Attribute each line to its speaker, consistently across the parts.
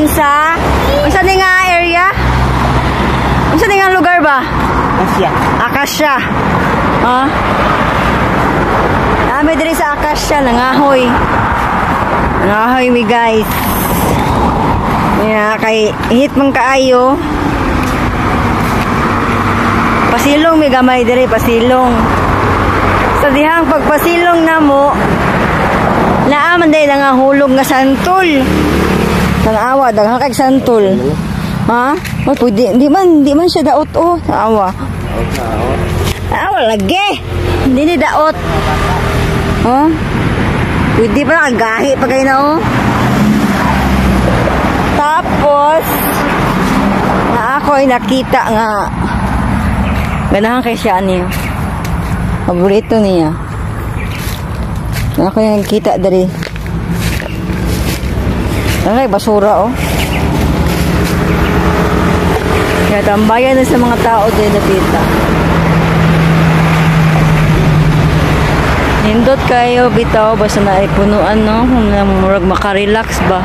Speaker 1: sa unsa ni nga area? Unsa ni nga lugar ba? Akasya. Ha? Dami diri sa Akasya nangahoy. Nangahoy mi guys. Ya kay hit man kaayo. Pasilong mi gamay diri pasilong. Sa dihang pagpasilong namo naaman day nangahulog nga santol. Tanawa daghang kay santol. Ha? Oy pwede di man siya daot oh. Tanawa. Tanawa lagi. Hindi ni daot. Ha? Pwede pa gahi pa kay na oh. Tapos na ako ay nakita nga ganahan kay siya niya. Paborito niya. Ako yung nakita dari. Ay, basura oh. Kaya tambayan na sa mga tao din nakita. Nindot kayo bitaw basta na ipunuan no kung murag makarelax ba.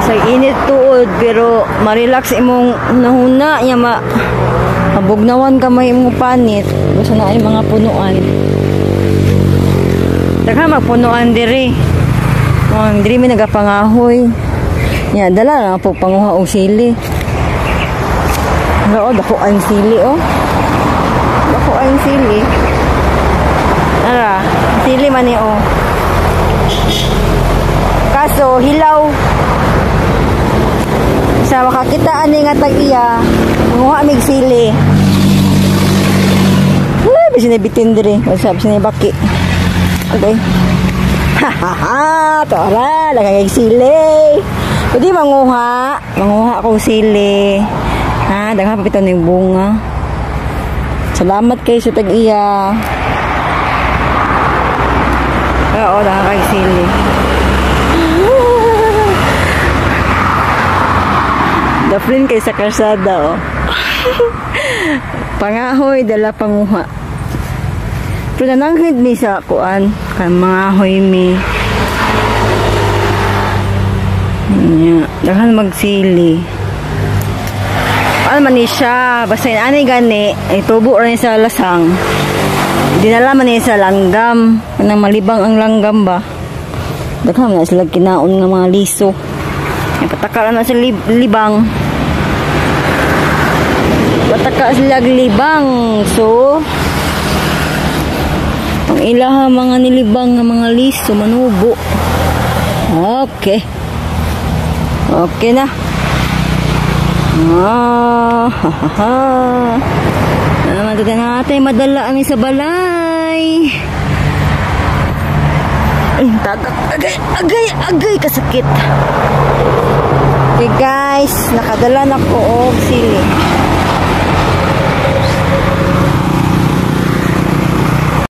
Speaker 1: Sa init tuod pero ma-relax imong nahuna nya mabugnawan ka may imong panit basta na ay mga punuan. Dagha magpunuan diri. Diri mi nagapangahoy. Nya dala na po panguha og sili. Oo, dako ang sili oh. Dako ang sili. Ara, sili man ni oh. Kaso hilaw. Sa makakita ani nga tag-iya, manguha mig sili. Bisin na bitin diri, wala bisin na baki. Okay. Ha, tara, lagay sili. Pwede manguha akong sili. Ha, daghan pa bitaw ning bunga. Salamat kay sa tag-iya. Oo, daghan kay sili. Daflin kay sa karsada oh. Pangahoy dala panguha. Pero nananghid mi sa kuan kan mga hoy mi. Nya, daghan magsili. Ano man ni siya, basta ani gani, itubo ra ni sa lasang. Dinala man ni sa langgam, kanang malibang ang langgam ba. Daghan na sila kinaon nga mga liso. Pataka na sa libang. Pataka sila libang. So ang ilaha mga nilibang nga mga liso manubo. Okay. Okay na. Naman natin madala ang isa balay. Tagak. Agay kasakit. Okay guys, nakadala na ko og sili.